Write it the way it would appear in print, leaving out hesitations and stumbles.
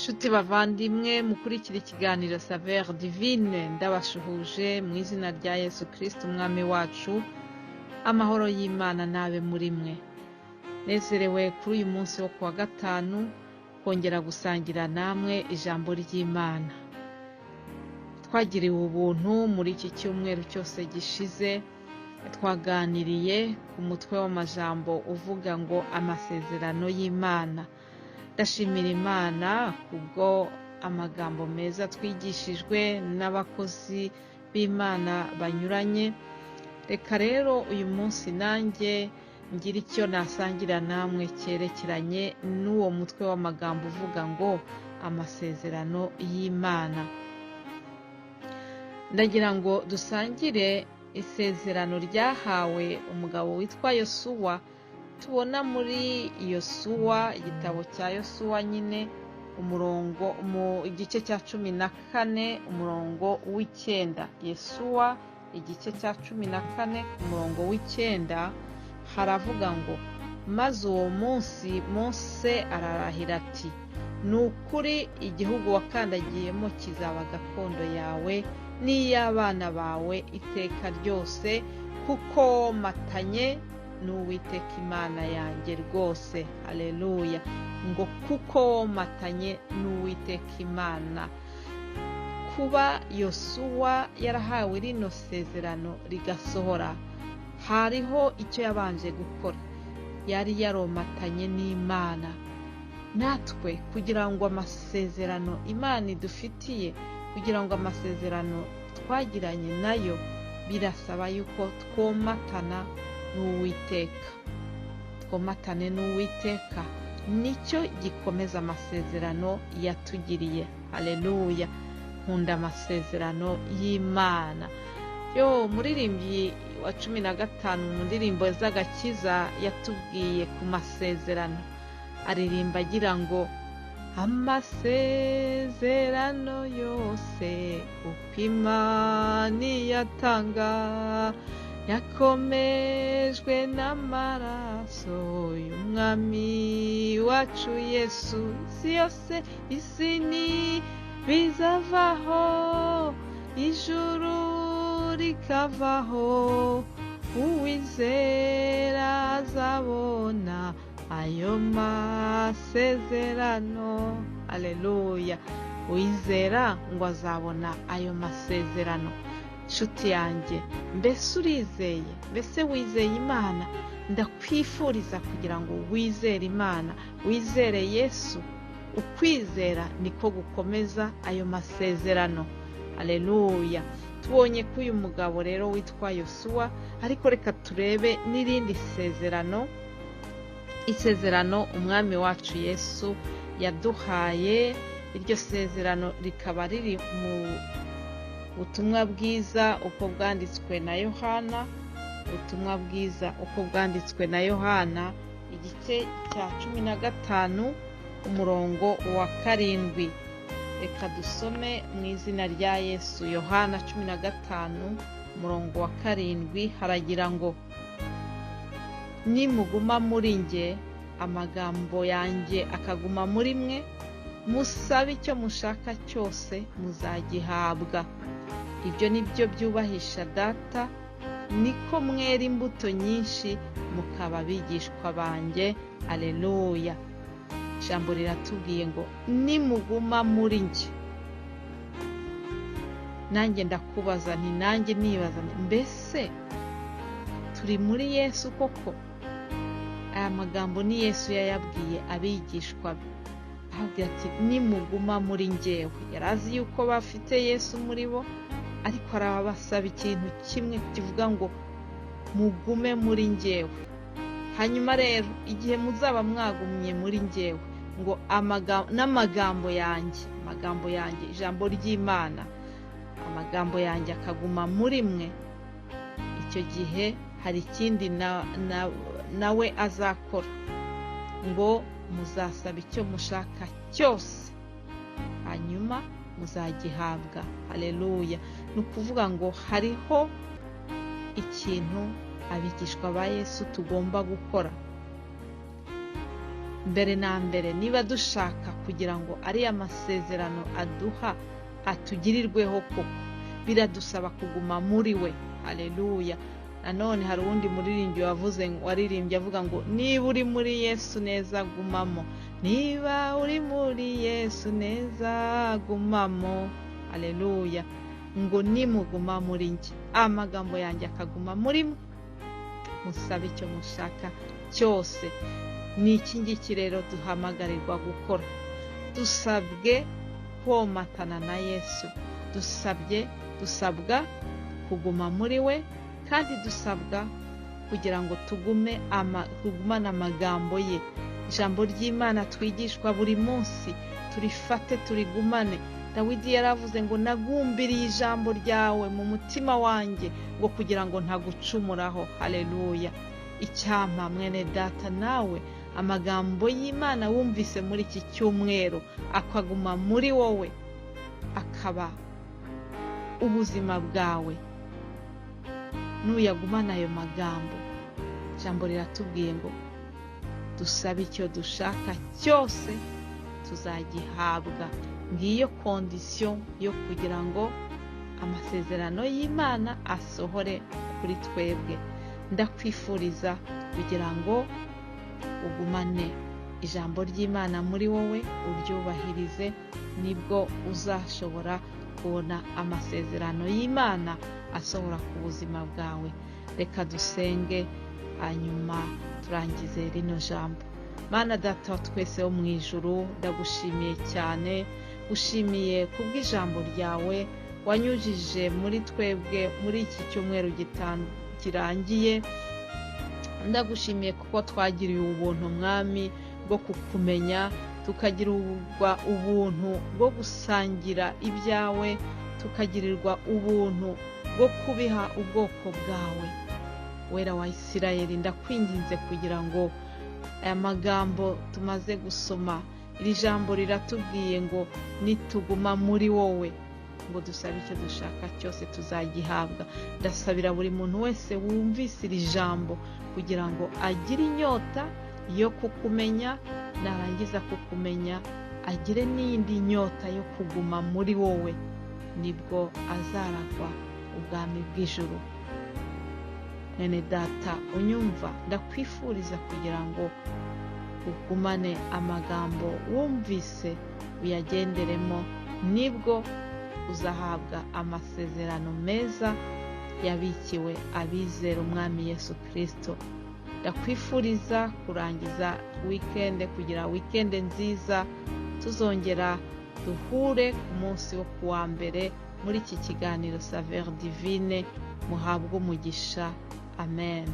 Shuti bavandimwe mukurikira ikiganiro Saveur Divine ndabashuhuje mu izina rya Yesu Kristo umwami wacu. Amahoro y'Imana nabe muri mwe. Nezerewe kuri uyu munsi wo kuwa gatanu kongera gusangira namwe ijambo ry'Imana. Twagiriwe ubuntu muri iki cyumweru cyose gishize, twaganiriye ku mutwe w'amajambo uvuga ngo amasezerano y'Imana. Ndashimira Imana kubwo amagambo meza twigishijwe n'abakozi b'Imana banyuranye. Reka rero uyu munsi nanjye ngira icyo nasangira namwe cyerekeranye n'uwo mutwe w'amagambo uvuga ngo amasezerano y'Imana. Ndagira ngo dusangire isezerano ryahawe umugabo witwa Yosuwa. Tubona muri Yosuwa, igitabo cya Yosuwa nyine, umurongo mu igice cya 14 umurongo w'ikenda. Yosuwa igice cya 14 umurongo w'ikenda haravuga ngo maze uwo munsi Mose ararahira ati, nukuri igihugu wakandagiyemo kizaba gakondo yawe n'iy'abana bawe iteka ryose, kuko matanye n'Uwiteka Imana yanjye rwose. Haleluya. Ngo kuko matanye n'Uwiteka Imana. Kuba Yosuwa yarahawe rino sezerano rigasohora, hariho icyo yabanje gukora. Yari yaromatanye n'Imana. Natwe kugira ngo amasezerano Imana idufitiye, kugira ngo amasezerano twagiranye nayo, birasaba yuko twomatana n'Uwiteka. Twomatane n'Uwiteka nicyo gikomeza amasezerano yatugiriye. Haleluya. Nkunda amasezerano y'Imana. Muririmbyi wa 15 mu ndirimbo z'agakiza yatubwiye ku masezerano. Aririmba agira ngo amasezerano yose uko Imana yatanga yakomejwe n'amaraso y'umwami wacu Yesu. Isi yose isi ni bizavaho, ijuru rikavaho, uwizera azabona ayo masezerano. Haleluya. Uwizera ngo azabona ayo masezerano. Nshuti yanjye, mbese urizeye? Mbese wizeye Imana? Ndakwifuriza kugira ngo wizere Imana, wizere Yesu. Ukwizera niko gukomeza ayo masezerano. Haleluya. Tubonye ko uyu mugabo rero witwa Yosuwa, ariko reka turebe n'irindi sezerano. Isezerano umwami wacu Yesu yaduhaye. Iryo sezerano rikaba riri mu butumwa bwiza uko bwanditswe na Yohana. Ubutumwa bwiza uko bwanditswe na Yohana igice cya 15 umurongo wa 7. Reka dusome mu izina rya Yesu. Yohana 15 umurongo wa 7 haragira ngo, nimuguma muri nge, amagambo yanjye akaguma muri mwe, musabe icyo mushaka cyose muzagihabwa. Ibyo nibyo byubahisha Data, niko mwera imbuto nyinshi mukaba bigishwa banjye. Haleluya. Ijambo riratubwiye ngo nimuguma muri nge. Nanjye ndakubaza nti, nanjye nibaza, mbese turi muri Yesu koko? Aya magambo ni Yesu yayabwiye abigishwa be. Ahabwira ati nimuguma muri ngewe. Yarazi yuko bafite Yesu muri bo, ariko arabasaba ikintu kimwe kivuga ngo mugume muri ngewe. Hanyuma rero igihe muzaba mwagumye muri ngewe, ngo n'amagambo yanjye, ijambo ry'Imana, amagambo yanjye akaguma muri mwe, icyo gihe hari ikindi nawe azakora, ngo muzasaba icyo mushaka cyose hanyuma muzagihabwa. Haleluya. Ni ukuvuga ngo hariho ikintu abigishwa ba Yesu tugomba gukora. Mbere na mbere, niba dushaka kugira ngo ari amasezerano aduha atugirirweho koko biradusaba kuguma muri we. Haleluya. Nanone hari uwundi muririmbyi waririmbye avuga ngo niba uri muri Yesu neza gumamo, niba uri muri Yesu neza gumamo. Haleluya. Ngo nimuguma muri njye amagambo yanjye akaguma muri mwe, musabe icyo mushaka cyose. Ni iki ngiki rero duhamagarirwa gukora. Dusabwe komatana na Yesu, dusabwa kuguma muri we, kandi dusabwa kugira ngo tugumane amagambo ye. Ijambo ry'Imana twigishwa buri munsi turifate turigumane. Dawidi yaravuze ngo nagumbiriye ijambo ryawe mu mutima wanjye ngo kugira ngo ntagucumuraho. Haleluya. Icyampa mwene data nawe amagambo y'Imana wumvise muri iki cyumweru akaguma muri wowe, akaba ubuzima bwawe. Nuyagumana ayo magambo, ijambo riratubwiye ngo dusabe icyo dushaka cyose tuzagihabwa. Ngiyo kondisiyo yo kugira ngo amasezerano y'Imana asohore kuri twebwe. Ndakwifuriza kugira ngo ugumane ijambo ry'Imana muri wowe, uryubahirize, nibwo uzashobora kubona amasezerano y'Imana asohora ku buzima bwawe. Reka dusenge hanyuma turangize rino jambo. Mana Data wa twese wo mu ijuru, ndagushimiye cyane, ushimiye kubw'ijambo ryawe wanyujije muri twebwe muri iki cyumweru kirangiye. Ndagushimiye kuko twagiriye ubuntu mwami bwo kukumenya, tukagirirwa ubuntu bwo gusangira ibyawe, tukagirirwa ubuntu bwo kubiha ubwoko bwawe. Wera wa Isirayeli, ndakwinginze kugira ngo aya magambo tumaze gusoma, iri jambo riratubwiye ngo nituguma muri wowe, ngo dusabe icyo dushaka cyose tuzagihabwa. Ndasabira buri muntu wese wumvise iri jambo kugira ngo agire inyota yo kukumenya, narangiza kukumenya agire n'indi nyota yo kuguma muri wowe, nibwo azaragwa ubwami bw'ijuru. Nene data unyumva, ndakwifuriza kugira ngo ugumane amagambo wumvise uyagenderemo, nibwo uzahabwa amasezerano meza yabikiwe abizera umwami Yesu Kristo. Ndakwifuriza kurangiza weekend, kugira weekend nziza. Tuzongera duhure ku munsi wo kuwa mbere muri iki kiganiro Saveur Divine. Muhabwe umugisha. Amen.